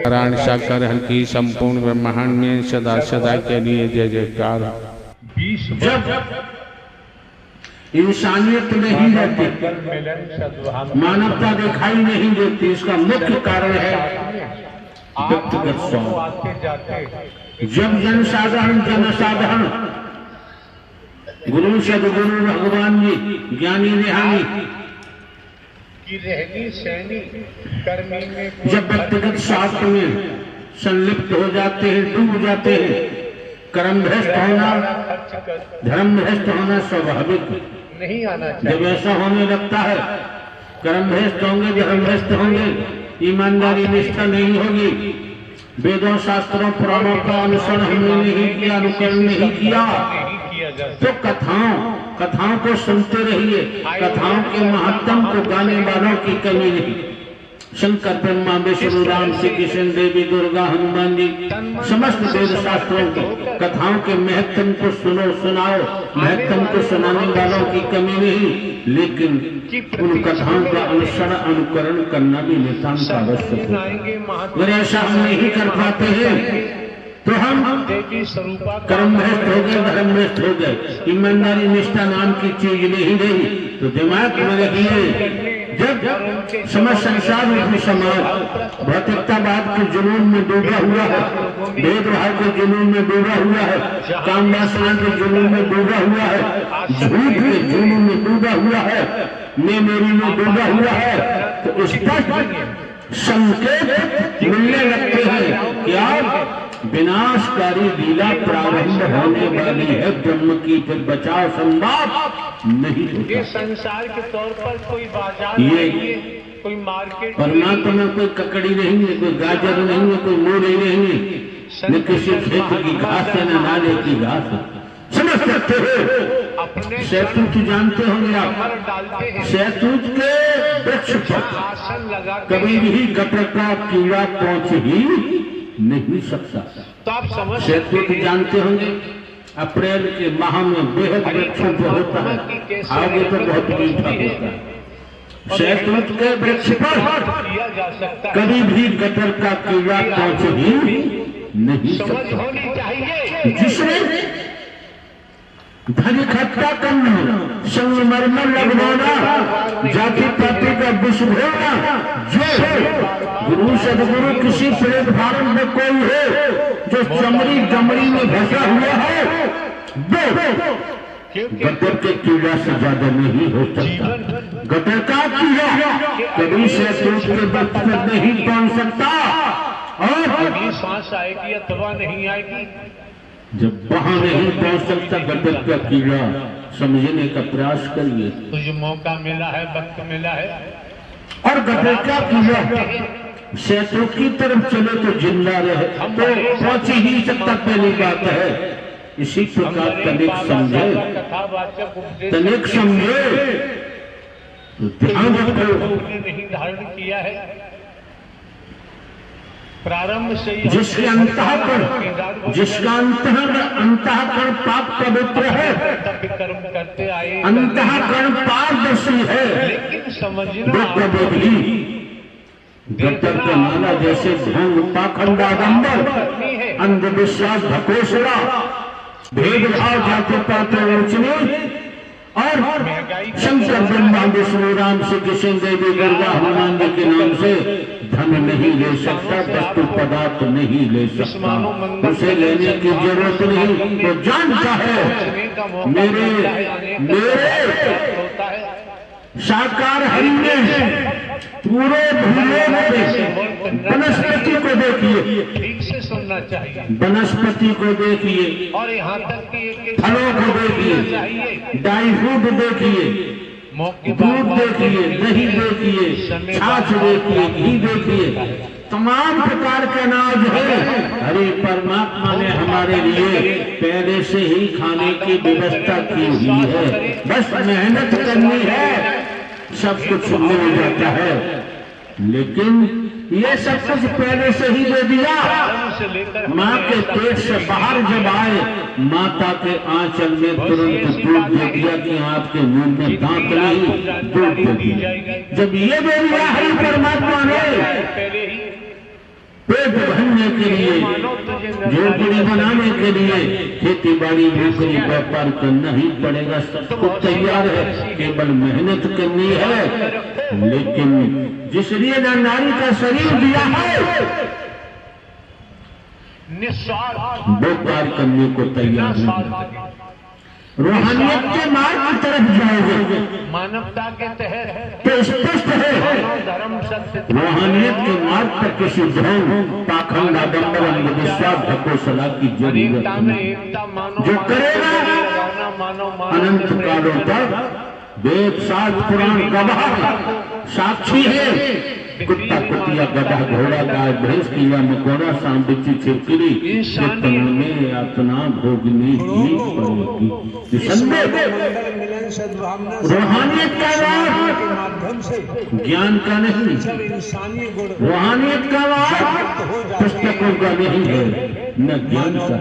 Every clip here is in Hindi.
नारायण साकर हल्की संपूर्ण ब्रह्मांड में सदा सदा के लिए जय जयकार। जब इंसानियत नहीं रहती, मानवता दिखाई नहीं देती, इसका मुख्य कारण है व्यक्तिगत स्वार्थ। जब जनसाधारण गुरु सदगुरु भगवान जी ज्ञानी निहानी की रहनी सहनी कर्मी में जब व्यक्तिगत स्वार्थ में संलिप्त हो जाते हैं, डूब जाते हैं, कर्म भ्रष्ट होना, धर्म भ्रष्ट होना स्वाभाविक नहीं आना चाहिए। जब ऐसा होने लगता है, कर्म भ्रष्ट होंगे, धर्म भ्रष्ट होंगे, ईमानदारी निष्ठा नहीं होगी, वेदों शास्त्रों पुराणों का अनुसरण हमने नहीं किया, अनुकरण नहीं किया, तो कथाओं को सुनते रहिए। कथाओं के महत्तम को गाने वालों की कमी नहीं। शंकर ब्रह्मा विष्णु राम श्री कृष्ण देवी दुर्गा हनुमान जी समस्त वेद शास्त्रों की कथाओं के महत्तम को सुनाओ। महत्तम को सुनाने वालों की कमी नहीं, लेकिन उन कथाओं का अनुसरण अनुकरण करना भी नितांत आवश्यक है। अगर ऐसा हम नहीं कर पाते हैं तो हम कर्म भ्रष्ट हो गए, धर्म भ्रष्ट हो गए, ईमानदारी निष्ठा नाम की चीज नहीं रही। तो दिमाग में रखिए, जब समझ संसार रूपी समाज भौतिकतावाद के जुनून में डूबा हुआ है, भेदभाव के जुनून में डूबा हुआ है, काम वासना के जुनून में डूबा हुआ है, झूठ के जुनून में डूबा हुआ है, मैं मेरी में डूबा हुआ है, तो स्पष्ट संकेत मिलने लगते हैं कि आप विनाशकारी लीला प्रारंभ होने वाली है। ब्रह्म की फिर बचाव संभव नहीं होता। ये संसार के तौर पर कोई बाजार ये नहीं है, कोई मार्केट परमात्मा में कोई ककड़ी नहीं है, कोई गाजर नहीं है, कोई मूली नहीं है, न किसी खेत की घास है, न नाले की घास है। समझ सकते हो? शहतूत जानते होंगे आप, शहतूत के वृक्ष पर कभी भी गटर का कीड़ा पहुंच ही नहीं सकता। तो आप समझ शहतूत जानते होंगे, अप्रैल के माह में बेहद वृक्षों पर होता है, आगे तो बहुत मीठा होता है। शहतूत के वृक्ष पर कभी भी गटर का कीड़ा पहुंच ही नहीं सकता। जिसमें धन इकट्ठा करना, संगमरमर लगवाना, जाति पाति का विष भोगना, जो गुरु सदगुरु किसी प्लेटफार्म में कोई हो जो चमड़ी में फंसा हुआ है, वो गटर के कीड़ा से ज्यादा नहीं हो सकता। गटर का कीड़ा कभी शहतूत के वक्त में नहीं पहुंच सकता, और सांस आएगी अथवा नहीं आएगी, जब वहां नहीं पहुंच सकता गटर का कीड़ा, समझने का प्रयास करिए। तो जो मौका मिला है, वक्त मिला है, और गटर का कीड़ा शहतूत की तरफ चले तो जिंदा रहे, तो पहुंच ही सकता, पहली बात है। इसी प्रकार तनिक समझे, तनिक समझे तो ध्यान रखो। नहीं धारण किया है प्रारंभ से ही, जिसके जिसका अंतःकरण पाप पवित्र है, कर्म करते आए, अंतःकरण पारदर्शी है, लेकिन समझना गटर का नाला जैसे भंग पाखंड आडंबर, अंधविश्वास ढकोसला, भेदभाव जाति पाति ऊंच नीच, और शंकर ब्रह्मा विष्णु राम श्री कृष्ण देवी दुर्गा हनुमान जी के नाम से धन नहीं ले सकता, वस्तु पदार्थ नहीं ले सकता, उसे लेने की जरूरत नहीं। वो जानता है मेरे साकार हरि में पूरे भूलोक में वनस्पति को देखिए, ठीक से सुनना चाहिए, वनस्पति को देखिए, और यहाँ तक कि फलों को देखिए, ड्राई फ्रूट देखिए, दूध देखिए, दही देखिए, छाछ देखिए, घी देखिए, तमाम प्रकार के अनाज है। अरे परमात्मा ने हमारे लिए पहले से ही खाने की व्यवस्था की हुई है, बस मेहनत करनी है, सब कुछ मिल जाता है। लेकिन ये सब कुछ पहले से ही दे दिया। माँ के पेट से बाहर जब आए, माता के आंचल में तुरंत दूध दे दिया कि आपके मुंह में दांत नहीं, दूध दे दिया। जब ये दे दिया हरि परमात्मा ने, पेट भरने के लिए, झोपड़ी बनाने के लिए, खेती बाड़ी नौकरी व्यापार करना ही पड़ेगा। सब कुछ तैयार है, केवल मेहनत करनी है। लेकिन जिस लिए नारी का शरीर दिया है वो कार्य करने को तैयार नहीं। रूहानियत के मार्ग की तरफ जाओगे मानवता के तहत तो स्पष्ट है धर्म सत्य रूहानियत के मार्ग पर किसी धर्म पाखंड आडंबर अंधविश्वास ढकोसला की जरूरत अनेकता में नहीं। एकता मानो जो करेगा मानो अनंत कालों तक वेद शास्त्र पुराण गवाह है, साक्षी है। कुत्ता कुतिया गधा घोड़ा गाय भैंस कीड़ा मकोड़ा सांप बिच्छू छिपकली में अपना भोगनी ही पड़ेगी। रूहानियत का राह माध्यम से ज्ञान का नहीं, इंसानी गुण रूहानियत का राह पुस्तकों का नहीं है न ज्ञान का।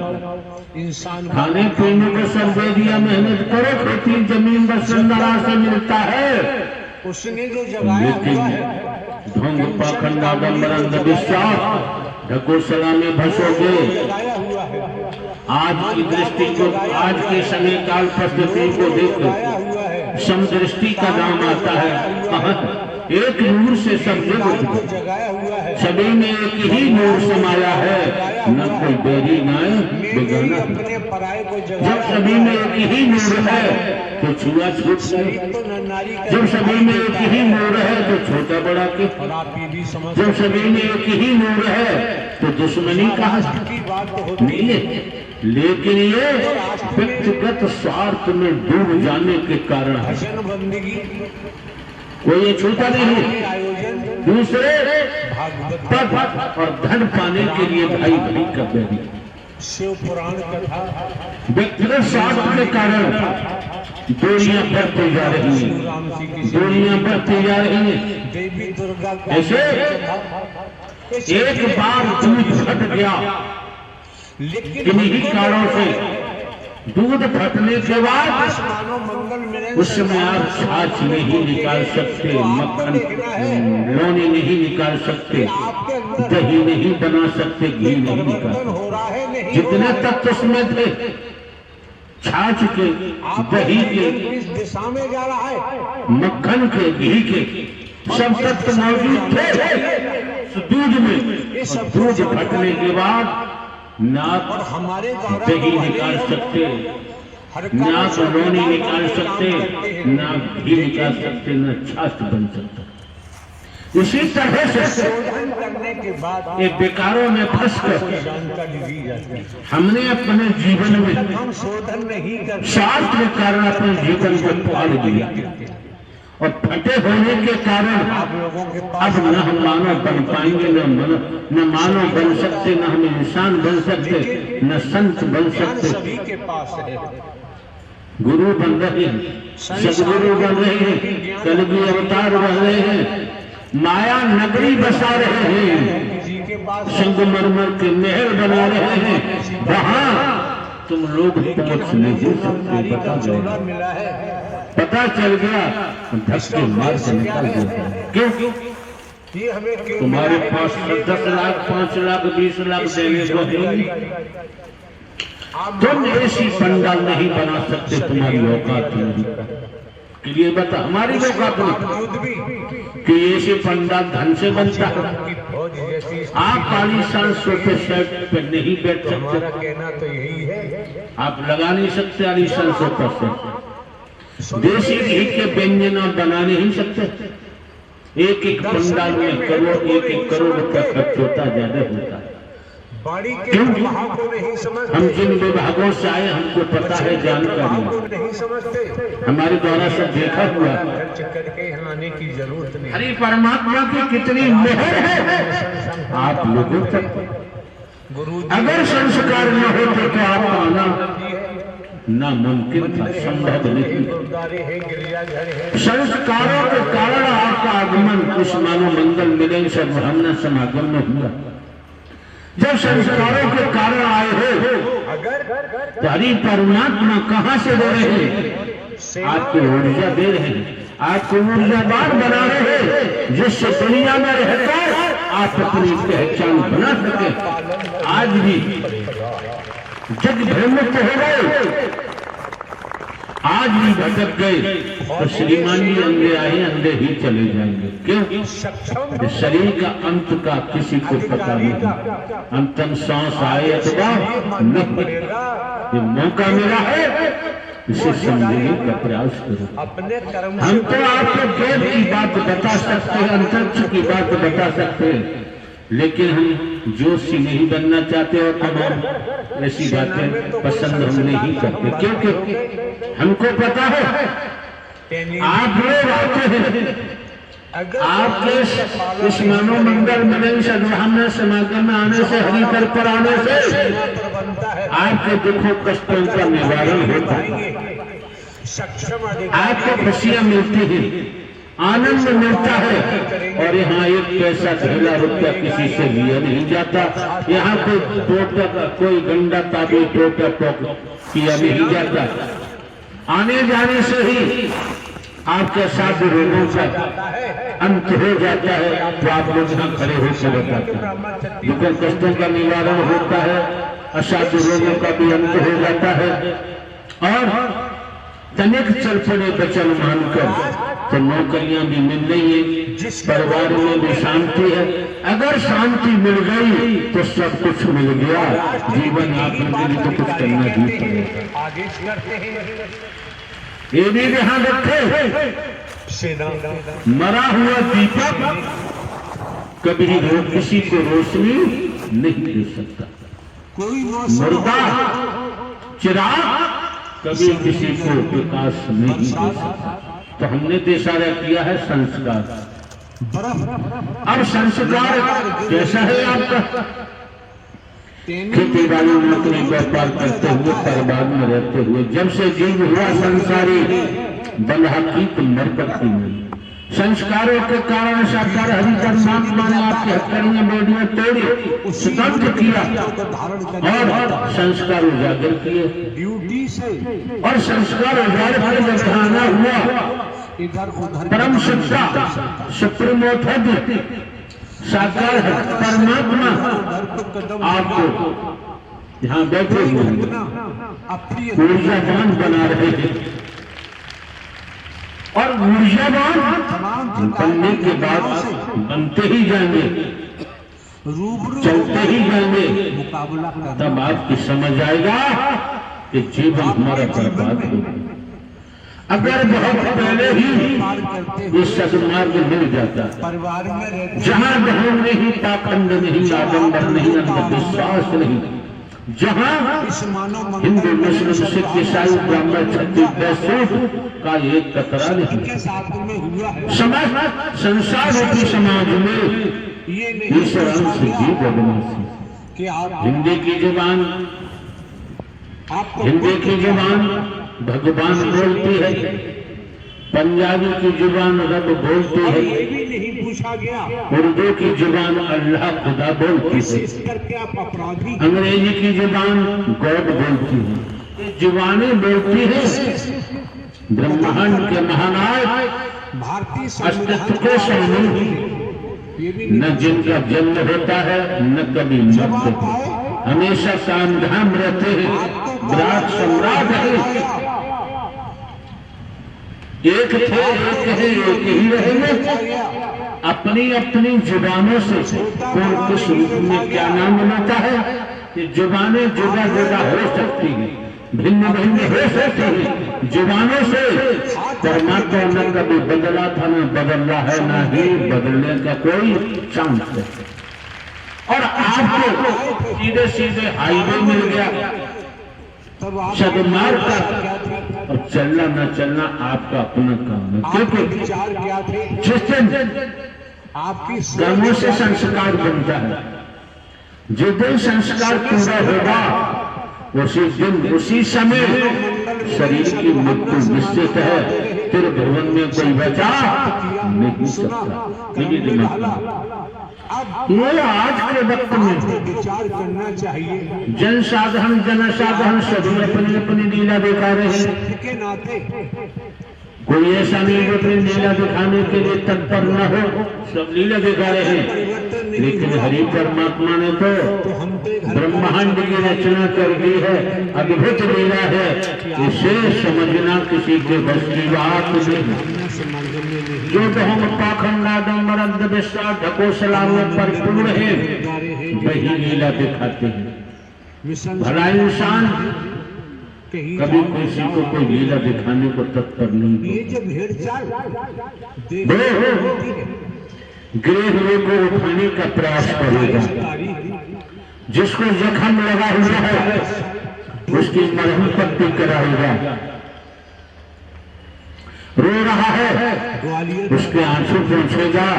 इंसान खाने पीने को सब दे दिया, मेहनत करो, खेती जमीन वसुंधरा से मिलता है। उसने जो जगाया हुआ है ढोंग पाखंड आडंबर अंधविश्वास ढकोसला में फंसोगे। जगाया हुआ है, आज की दृष्टि को, आज के समय काल परिस्थिति को देखो, जगाया हुआ है, समदृष्टि का नाम आता है। कहाँ एक नूर से सब जगत को जगाया हुआ है। सभी में एक ही नूर समाया है, न कोई बेरी नाय बेगाना। अपने पराये को जब जगाया सभी में एक ही नूर है तो छुआछूत नहीं। तो न नारी का जब सभी में एक ही नूर है तो छोटा बड़ा के, और आप ये भी समझ जब सभी में एक ही नूर है तो दुश्मनी कहाँ की बात तो होती नहीं है। लेकिन ये व्यक्तिगत स्वार्थ में डूब जाने के कारण है। भजन बंदगी कोई ये छूता नहीं, आयोजन दूसरे भागवत पद और धन पाने के लिए भाई भाई कर रही। शिव पुराण कथा व्यक्तिगत स्वार्थ के कारण दूरियां बढ़ती जा रही हैं, राम जी की दूरियां बढ़ती जा रही हैं। देवी दुर्गा का ऐसे एक बार दूध फट गया, लेकिन इन्हीं कारणों से दूध फटने के बाद मानव मंगल मिलन उस समय आप छाछ नहीं निकाल सकते, मक्खन लोनी नहीं निकाल सकते, आपके अंदर दही नहीं बना सकते, घी नहीं निकाल परिवर्तन सकते। हो रहा है नहीं जितने तत्व उसमें थे, छाछ के, दही के, किस दिशा में जा रहा है? मक्खन के, घी के, सब तत्व मौजूद थे दूध में। और दूध फटने के बाद ना और हमारे द्वारा दही निकाल सकते, ना लोनी निकाल सकते, ना घी निकाल सकते, ना छाछ बन सकता। इसी तरह से शोधन करने के बाद एक बेकारों में फंस कर जानकारी दी जाती है। हमने अपने जीवन में हम शोधन नहीं कर स्वार्थ के कारण अपने जीवन को पाल दिया और फटे होने के कारण लोगों के अब न हम मानव बन पाएंगे, न मानव बन सकते, न हम इंसान बन सकते, न संत बन सकते। सभी के पास है। गुरु बन रहे हैं, सदगुरु बन रहे हैं, कलगी अवतार बन रहे हैं, माया नगरी बसा रहे हैं, जी के पास संगमरमर के महल बना रहे हैं। वहां तुम लोग पहुंच नहीं सकते। बता चोला गए, मिला है। पता चल गया, धक्के मार के निकल गए। क्यों? ये हमें क्यों तुम्हारे मिला है? पास 10 लाख 5 लाख 20 लाख देने को है, तुम ऐसी पंडाल नहीं बना सकते, तुम्हारी औकात नहीं। ये बता, हमारी औकात नहीं कि ऐसे पंडाल धन से बनता है। फौज जैसी आप आलीशान सोफे सेट पे नहीं बैठ हमारा सकते, कहना तो यही है। आप लगा नहीं सकते आलीशान सोफा सेट। देसी घी के व्यंजन आप बना नहीं सकते। एक एक पंडाल में करोड़, 1-1 करोड़ रुपया खर्च होता, ज्यादा होता है। बाड़ी के क्यों? प्रभाव को नहीं समझते, हम जिन विभागों से आए हमको पता है, प्रभाव जानकारी को नहीं समझते। हमारे द्वारा सब देखा हुआ। खर्च करके यहाँ आने की जरूरत नहीं। अरे परमात्मा की कितनी मेहर है आप लोगों तक। गुरु अगर संस्कार न होते तो आप आना नामुमकिन था, संभव नहीं। गुरुद्वारे है, गिरजाघर है। संस्कारों के कारण आपका आगमन उस मानव मंगल मिलन से ब्राह्मण समागम में हुआ। जब संस्कारों के कारण आए हो अगर तो हरि परमात्मा कहाँ से दे रहे हैं? आपको ऊर्जा दे रहे हैं, आपको ऊर्जावान बना रहे हैं, जिससे दुनिया में रहकर आप अपनी पहचान बना सके। आज भी जग भ्रमित हो गए, आज भी भटक गए, तो श्रीमान जी अंधे आए अंधे ही चले जाएंगे। क्यों? शरीर का अंत का किसी को पता नहीं। अंतिम सांस आए अथवा नहीं, ये मौका मिला है, इसे समझने का प्रयास करो। अपने कर्म हम तो आपको वेद की बात बता सकते हैं, अंतरिक्ष की बात बता सकते हैं, लेकिन हम जोशी नहीं बनना चाहते और तमाम ऐसी बातें पसंद हम नहीं करते, क्योंकि हमको पता है आप लोग आते हैं, आपके इस मानव मंगल मिलन सद्भावना समागम में आने से, हरिकर पर आने से आपके दुखों कष्टों का निवारण होता है, आपको खुशियां मिलती हैं, आनंद मिलता है। और यहाँ एक पैसा ढेला रुपया किसी से लिया नहीं जाता, यहाँ कोई टोटा का कोई गंदा ताबी टोटा किया नहीं जाता। आने जाने से ही आपके साथ रोगों का अंत हो जाता है, तो आप लोग यहाँ खड़े हो से बताते हैं, दुखों कष्टों का निवारण होता है, असाध्य रोगों का भी अंत हो जाता है। और तनिक चल पड़े वचन मानकर तो नौकरियां भी मिल रही है, परिवार में भी शांति है। अगर शांति मिल गई तो सब कुछ मिल गया, जीवन आपने के लिए तो कुछ करना ही पड़ेगा। आदेश करते हैं, ये भी ध्यान रखे, मरा हुआ दीपक कभी किसी को रोशनी नहीं दे सकता, मुर्दा चिराग कभी किसी को विकास नहीं दे सकता। तो हमने तो इशारा किया है संस्कार। अब संस्कार कैसा है आपका? खेती बाड़ी नौकरी व्यापार करते हुए परिवार में रहते हुए जब से जीव हुआ संसारी बंधा की तो मरकत नहीं। संस्कारों के कारण साकार हरि परमात्मा ने आपकी हथकड़ियां बेड़ियां तोड़ी, स्वतंत्र किया और संस्कार उजागर किए ड्यूटी से, और संस्कार उजागर कर जब खाना हुआ परम सत्ता सुप्रीम अथॉरिटी साकार परमात्मा आपको यहाँ बैठे हुए ऊर्जावान बना रहे हैं, और ऊर्जावान बनने के बाद बनते ही जाएंगे, चलते ही जाएंगे, तब आपकी समझ आएगा कि जीवन हमारा बर्बाद हो गया। अगर बहुत पहले ही ये सदमार्ग मिल जाता, जहां ढोंग नहीं, पाखंड नहीं, आडंबर नहीं, अंधविश्वास नहीं, जहां हिंदू मुस्लिम सिख ईसाई ब्राह्मण क्षत्रिय वैश्य का एक कतरा नहीं, समाज संसार रूपी समाज में ईश्वर से जी बदमाशी। हिंदी की जुबान, हिंदी की जुबान भगवान बोलती है, पंजाबी की जुबान रब बोलती है, उर्दू की जुबान अल्लाह खुदा बोलती है, अंग्रेजी की जुबान गॉड बोलती है, जुबानें बोलती है ब्रह्मांड के महानायक अस्तित्व के स्वामी, न जिनका जन्म होता है न कभी मरते, हमेशा सामधाम रहते हैं, विराट सम्राट है, एक थे, एक है, एक ही रहेंगे। अपनी अपनी जुबानों से कौन किस रूप में क्या नाम लेता है, कि जुबानें जुदा जुदा हो सकती हैं, भिन्न भिन्न हो सकती हैं। जुबानों से परमात्मा न कभी बदला था, न बदला है, न ही बदलने का कोई चांस है। और आपको सीधे सीधे हाईवे मिल गया सदमार्ग का, और चलना न चलना आपका अपना काम है, क्योंकि जिस दिन आपकी कर्मों से संस्कार बनता है, जिस दिन संस्कार पूरा होगा उसी दिन उसी समय शरीर की मृत्यु निश्चित है, फिर भवन में कोई बचा नहीं सकता। ये आज के वक्त में विचार करना चाहिए। जन साधन जन साधन सभी अपनी अपनी लीला दिखा रहे हैं, कोई ऐसा नहीं जो अपनी लीला दिखाने के लिए तत्पर न हो, सब लीला दिखा रहे हैं। लेकिन हरि परमात्मा ने तो ब्रह्मांड की रचना कर दी है, अद्भुत लीला है, इसे समझना किसी के बस की बात नहीं। जो हम पाखंडादम्बरद विश्वास ढकोसला में परिपूर्ण है, वही लीला दिखाते हैं। भला इंसान कभी किसी को कोई लीला दिखाने को तत्पर नहीं होता। गिरे हुए को उठाने का प्रयास करेगा, जिसको जख्म लगा हुआ है उसकी मरहम पट्टी कराएगा, रो रहा है उसके आंसू पहुंचेगा,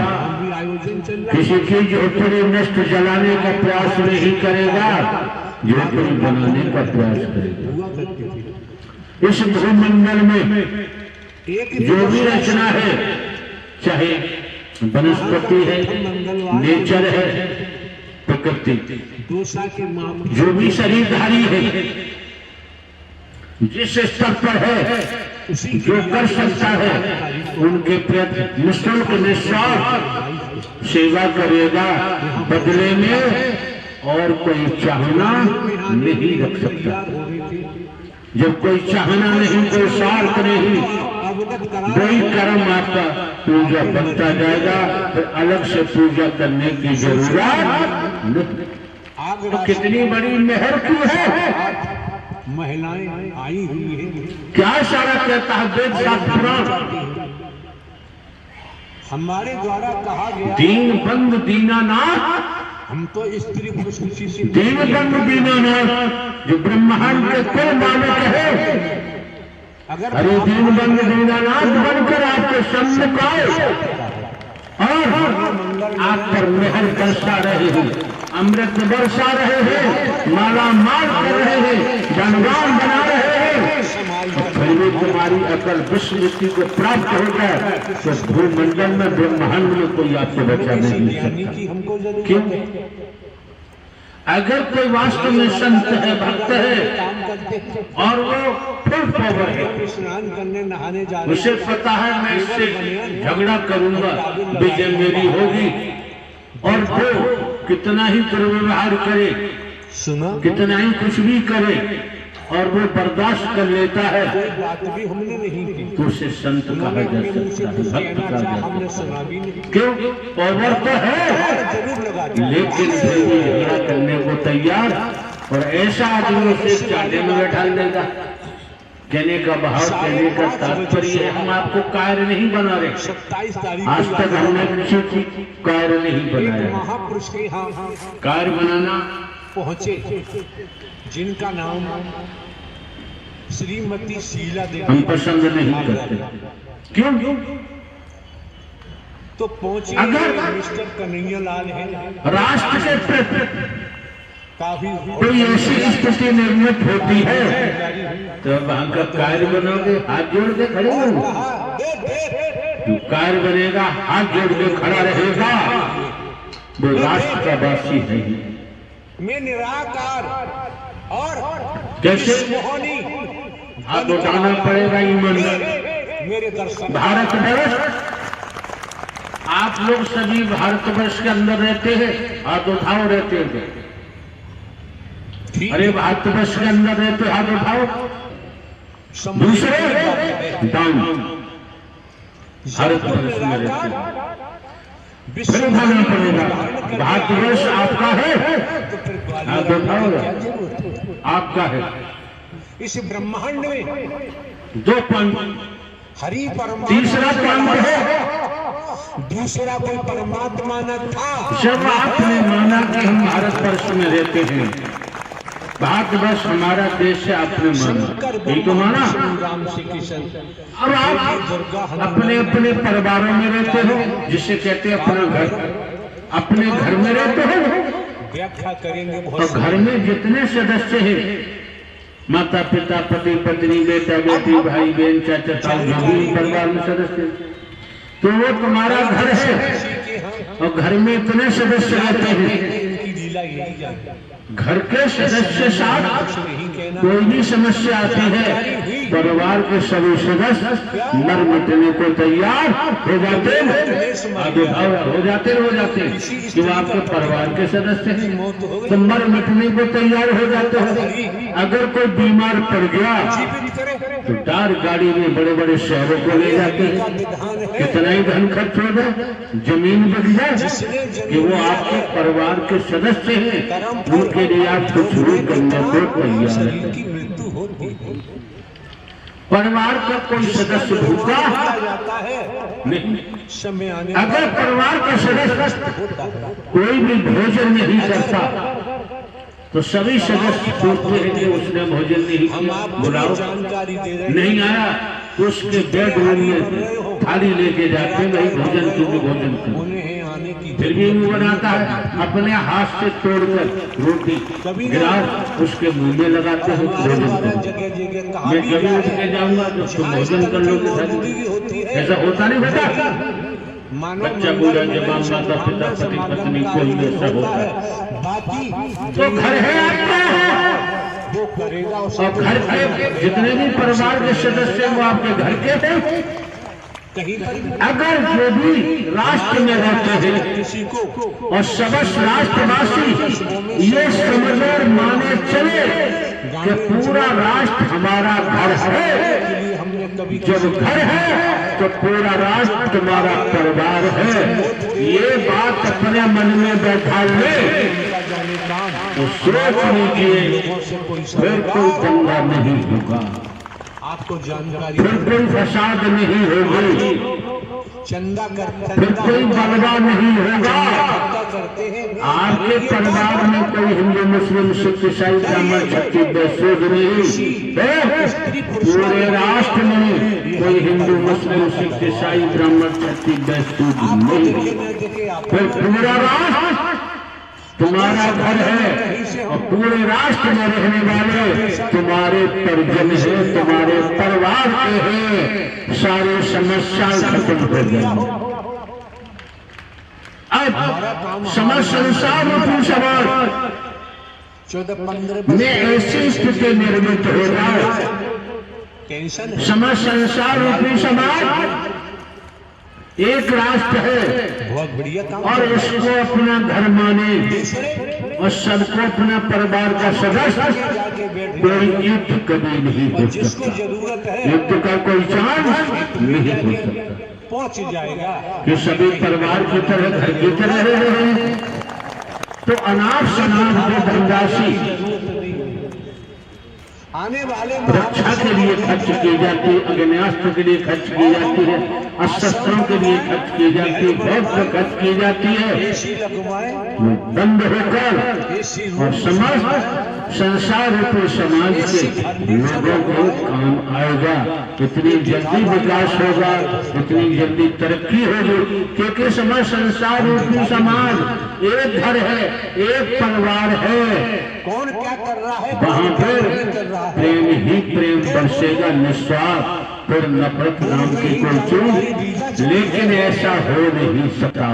किसी की झोपड़ी नष्ट जलाने का प्रयास नहीं करेगा, झोपड़ी बनाने का प्रयास करेगा। इस भूमंडल में जो भी रचना है, चाहे वनस्पति है, नेचर है, प्रकृति, जो भी शरीरधारी है, जिस स्तर पर है, जो कर सकता है, उनके प्रति निःशुल्क निस्वार्थ सेवा करेगा, बदले में और कोई चाहना नहीं रख सकता। जब कोई चाहना नहीं, कोई स्वार्थ नहीं, वही कर्म आपका पूजा बनता जाएगा, फिर अलग से पूजा करने की जरूरत नहीं। तो कितनी बड़ी मेहर की है, महिलाएं आई हुई है। क्या इशारा कहता है वेद शास्त्र? हमारे द्वारा कहा गया दीन बंद दीनानाथ, हम तो स्त्री पुरुष किसी से दीन बंद दीनानाथ जो ब्रह्मांड के कुल मालिक है, अरे दीन बंद दीनानाथ बनकर आपके सम्मुख आए और आप पर मेहर बरसा रहे हैं, अमृत बरसा रहे हैं, माला माल कर रहे हैं, धनवान बना रहे हैं, फिर भी तुम्हारी अकल विश्व को प्राप्त होता है तो भूमंडल में ब्रह्मांड में कोई आपको बचा नहीं सकता। क्यों? अगर कोई वास्तव में संत है, भक्त है और वो फुल पावर है, स्नान करने नहाने जा रहे, उसे पता है मैं इससे झगड़ा करूंगा, विजय मेरी होगी, और वो कितना ही दुर्व्यवहार करे, सुना कितना ही कुछ भी करे, और वो बर्दाश्त कर लेता है, बात भी हमने नहीं की, तो उसे संत कहा जा सकता है, भक्त कहा जा हमने सकता सुना भी नहीं। है। क्यों? पावर तो है, जरूर लगा लेकिन फिर भी झगड़ा करने को तैयार, और ऐसा आदमी उसे चाटे में बैठा देगा। कहने का भाव, कहने का तात्पर्य है हम आपको कायर नहीं बना रहे, 27 तारीख आज तक हमने किसी की कायर नहीं बनाया। महापुरुष के यहाँ कायर बनाना पहुंचे जिनका नाम श्रीमती शीला हम देवी, पसंद नहीं करते। क्यों? तो पहुंचे अगर मिस्टर कन्हैया लाल है, राष्ट्र के प्रति काफी कोई ऐसी स्थिति निर्मित होती है तो वहां का कार्य बनोगे, हाथ जोड़ के खड़े होंगे। जो कार्य बनेगा हाथ जोड़ के खड़ा रहेगा, वो राष्ट्र का वासी है ही। मैं निराकार और कैसे? मोहनी हाथ उठाना पड़ेगा ईमानदार। मेरे दर्शन भारतवर्ष, आप लोग सभी भारतवर्ष के अंदर रहते हैं, हाथ उठाओ, रहते हैं। अरे भारतवर्ष के अंदर रहते, हाथ उठाओ। दूसरे डाउन, भारतवर्ष में रहते हैं, फिर उठाना पड़ेगा। भारतवर्ष आपका है, हाथ उठाओ, आपका है। इस ब्रह्मांड में 2 पॉइंट। हरि परमात्मा, तीसरा पॉइंट है, दूसरा कोई परमात्मा न था। जब आपने माना कि हम भारतवर्ष में रहते हैं, भारतवर्ष हमारा देश है, आपने माना, यही तो माना। राम श्री कृष्ण, अब आप अपने अपने परिवारों में रहते हो, जिसे कहते हैं अपना घर, अपने घर में रहते हो, व्याख्या करेंगे और बहुत। घर में जितने सदस्य हैं, माता पिता, पति पत्नी, बेटा बेटी, भाई बहन, चाचा ताऊ, जो भी परिवार में सदस्य, तो वो तुम्हारा घर है। और घर में इतने सदस्य रहते हैं, इनकी लीला यही है। घर के सदस्य साथ कोई भी समस्या आती है, परिवार के सभी सदस्य मर मिटने को तैयार हो जाते हैं, आगे हो जाते कि वो आपके परिवार के सदस्य हैं तो मर मिटने को तैयार हो जाते हैं। अगर कोई बीमार पड़ गया तो डार गाड़ी में बड़े बड़े शहरों को ले जाते हैं, कितना ही धन खर्च हो जाए, जमीन बिक जाए कि वो आपके परिवार के सदस्य हैं, उनके लिए आप कुछ भी करने को तैयार है। परिवार का कोई सदस्य भूखा नहीं, अगर परिवार का सदस्य कोई भी भोजन नहीं करता तो सभी सदस्य सोचते हैं कि उसने भोजन नहीं किया, बुलाओ, नहीं आया तो उसके बेडरूम में थाली लेके जाते हैं, भाई भोजन क्योंकि भोजन कर, फिर भी मुंह बनाता है, अपने हाथ से तोड़कर रोटी गिलास उसके मुंह में लगाते हैं, भोजन करो। मैं कभी उठ के जाऊंगा तो उसको भोजन कर लोगे, ऐसा होता नहीं बेटा। बच्चा बूढ़ा जवान माता पिता पति पत्नी कोई ऐसा होता है तो घर है आपका, और घर के जितने भी परिवार के सदस्य हैं वो आपके घर के हैं। अगर जो भी राष्ट्र में रहते हैं और समस्त राष्ट्रवासी ये समझ और माने चले कि पूरा राष्ट्र हमारा घर है, जब घर है तो पूरा राष्ट्र तुम्हारा परिवार है, ये बात अपने मन में बैठा ले तो सोच लीजिए फिर कोई दंगा नहीं होगा, आपको जानकारी, फिर कोई फसाद नहीं होगी, चंदा करते फिर कोई बलवा नहीं होगा। करते हैं आपके परिवार में कोई हिंदू मुस्लिम सिख ईसाई ब्राह्मण क्षत्रिय वैश्य नहीं, पूरे राष्ट्र में कोई हिंदू मुस्लिम सिख ईसाई ब्राह्मण क्षत्रिय वैश्य नहीं, फिर पूरा राष्ट्र तुम्हारा घर है और पूरे राष्ट्र में रहने वाले तुम्हारे परिजन है, तुम्हारे परिवार के हैं, सारी समस्याएं खत्म हो गई। अब समस्त संसार रूपी समाज 14-15 में ऐसी स्थिति निर्मित हो जाए, टेंशन समस्त संसार रूपी समाज एक राष्ट्र है बहुत बढ़िया काम, और इसको अपना घर माने और सबको अपना परिवार का सदस्य, कोई युद्ध कभी नहीं हो जिसको सकता, जरूरत है युद्ध का कोई चांस नहीं हो सकता पहुंच जाएगा। कि सभी परिवार की तरह घर की तरह रह रहे हैं तो अनाथ शनाथ जो धनराशि आने वाले रक्षा के लिए खर्च की जाती है, अग्न्यास्त्र के लिए खर्च की जाती है, शस्त्रों के लिए खर्च की जाती है, बहुत से खर्च की जाती है, बंद होकर और समस्त संसार रूपी समाज के लोगों को काम आएगा, इतनी जल्दी विकास होगा, इतनी जल्दी तरक्की होगी, क्योंकि समस्त संसार रूपी समाज एक घर है, एक परिवार है। कौन क्या कर रहा है वहां पर प्रेम ही प्रेम बरसेगा निस्वार्थ, फिर नफरत नाम की कोई चीज, लेकिन ऐसा हो नहीं सकता,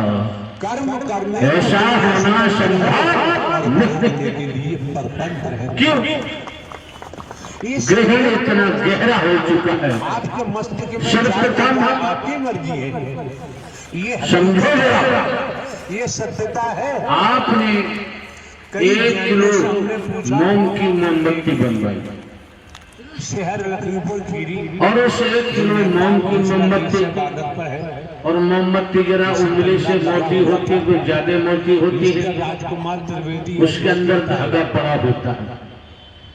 कर्म करने ऐसा होना संभव नहीं। क्यों? ग्रहण इतना गहरा हो चुका है, आपके मस्तिष्क में सर्वप्रथम आपकी मर्जी है, ये समझो जरा, ये सत्यता है। आपने 1 किलो मोम की मोमबत्ती बनवाई शहर लखनऊ खीरी और उस 1 किलो मोम की मोमबत्ती, पर है और मोमबत्ती जरा उंगली से मोटी होती है, कुछ ज्यादा मोटी होती है, राजकुमार त्रिवेदी उसके अंदर धागा पड़ा होता है।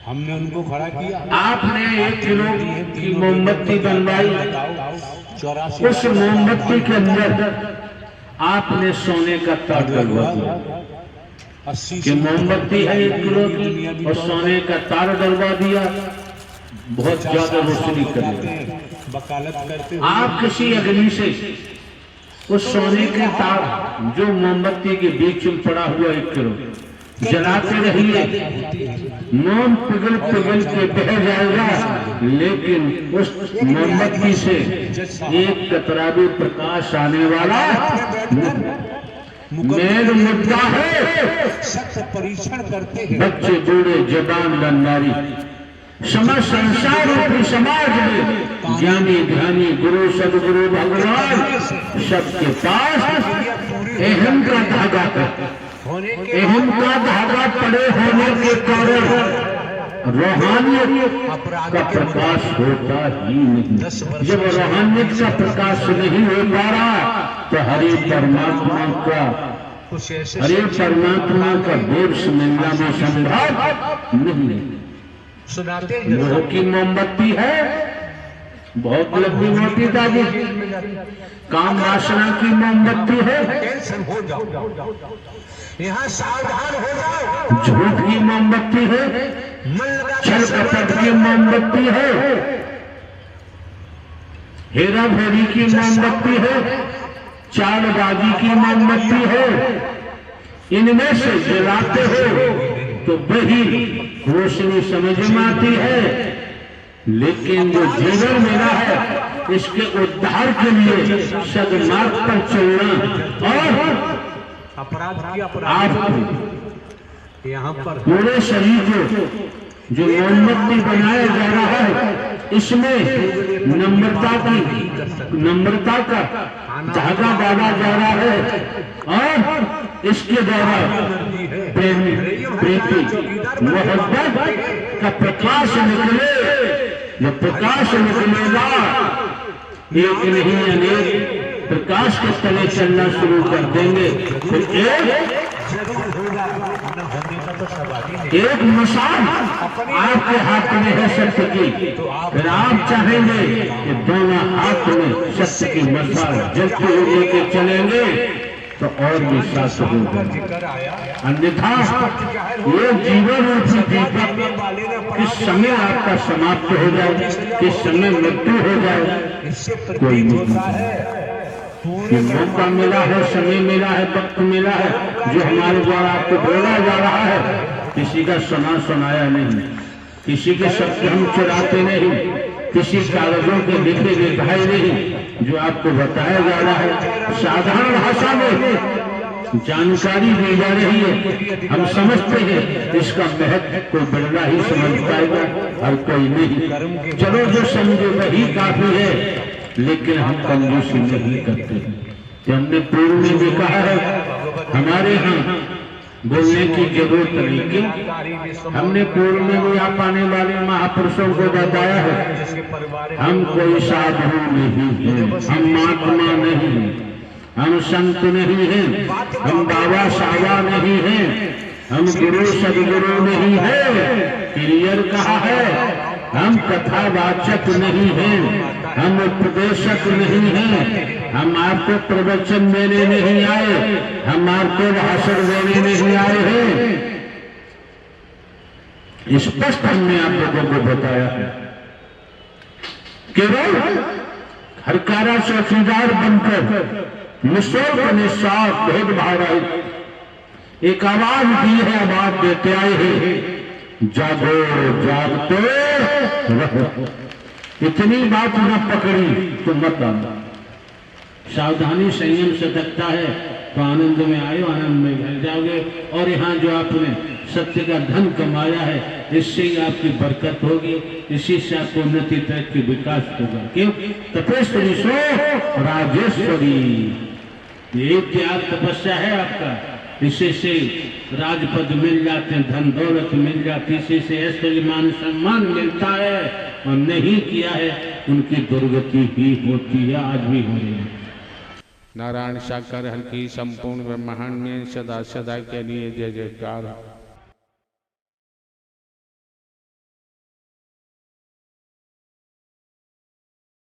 हमने उनको खड़ा किया, आपने 1 किलो की मोमबत्ती बनवाई, 84 उस मोमबत्ती के अंदर आपने सोने का तार डलवा दिया 80 कि मोमबत्ती है 1 किलो की और सोने का तार डलवा दिया, बहुत ज्यादा रोशनी करेगा। वकालत करते आप किसी अग्नि से उस सोने के तार जो मोमबत्ती के बीच में पड़ा हुआ 1 किलो जलाते रहिए, मोम पिघल पिघल के बह जाएगा, लेकिन उस मोमबत्ती से एक कतरा भी प्रकाश आने वाला मेन मुद्दा है सख्त परीक्षण करते हैं। बच्चे बूढ़े जवान नारी समस्त संसार रूपी समाज में ज्ञानी ध्यानी गुरु सदगुरु भगवान सबके पास अहम का धागा अहम का धागा पड़े होने के कारण रूहानियत का प्रकाश होता ही नहीं। जब रूहानियत का प्रकाश नहीं हो पा रहा तो हरे परमात्मा का देश मिलना में संभव नहीं। सुनाते लोह की मोमबत्ती है, बहुत लंबी मोटी दादी, काम वासना की मोमबत्ती है, टेंशन हो जाओ, यहाँ सावधान हो जाओ। झूठ की मोमबत्ती है, छल कपट की मोमबत्ती है, हेरा फेरी की मोमबत्ती है, चालबाजी की मोमबत्ती है। इनमें से जलाते हो तो वही रोशनी समझ में आती है, लेकिन जो जीवन मेरा है इसके उद्धार के लिए सदमार्ग पर चलना और आपको यहाँ पर पूरे शरीर को जो मोमबत्ती बनाया जा रहा है इसमें नम्रता का धागा डाला जा रहा है और इसके द्वारा प्रीति मोहब्बत का प्रकाश निकले। जब प्रकाश निकलेगा एक नहीं अनेक प्रकाश के तले चलना शुरू कर देंगे। फिर एक मशाल आपके हाथ में है सत्य की, फिर आप चाहेंगे कि दोनों हाथ में सत्य की मशाल जलते हुए लेके चलेंगे तो और भी शास्त्र होगा। अन्यथा ये जीवन रूपी दीपक किस समय आपका समाप्त हो जाए, किस समय मृत्यु हो जाए कोई नहीं। मौका मिला है, समय मिला है, वक्त मिला है, जो हमारे द्वारा आपको बोला जा रहा है किसी का सुनाया नहीं, किसी के शब्द हम चुराते नहीं, किसी कागजों के लिखे लिखाए नहीं, जो आपको बताया जा रहा है साधारण भाषा में जानकारी दी जा रही है। हम समझते हैं इसका महत्व कोई बड़ा ही समझ पाएगा और कोई नहीं। चलो जो समझे वही काफी है, लेकिन हम कंजूसी नहीं करते। तो हमने पूर्व में भी कहा है हमारे यहाँ बोलने की जरूरत नहीं, कि हमने पूर्व में भी आप आने वाले महापुरुषों को बताया है हम कोई साधु नहीं हैं, हम महात्मा नहीं हैं, हम संत नहीं हैं, हम बाबा सावा नहीं हैं, हम गुरु सदगुरु नहीं है। क्लियर कहा है, हम कथावाचक नहीं हैं, हम उपदेशक नहीं हैं, हम आपको प्रवचन देने नहीं आए, हम आपको भाषण देने नहीं आए हैं। स्पष्ट हमने आप लोगों को बताया है। केवल हरकारा चौकीदार बनकर निःशुल्क निस्वार्थ भेदभाव एक आवाज दी है, आवाज देते आए हैं जागो जागते रहो। इतनी बात न पकड़ी तो मत आना। सावधानी संयम सतर्कता है तो आनंद में आयो, आनंद में घर जाओगे। और यहाँ जो आपने सत्य का धन कमाया है इससे ही आपकी बरकत होगी, इसी से आपको उन्नति तरक्की विकास होगा। क्यों? तपेश्वरी सो राजेश्वरी, ये त्याग तपस्या है आपका, इसी से राजपद मिल जाते हैं, धन दौलत मिल जाती, इसी से ऐसे मान सम्मान मिलता है। और नहीं किया है उनकी दुर्गति ही होती है, आज भी हो रही है। नारायण साकार हल्की संपूर्ण ब्रह्मांड में सदा सदा के लिए जय जयकार।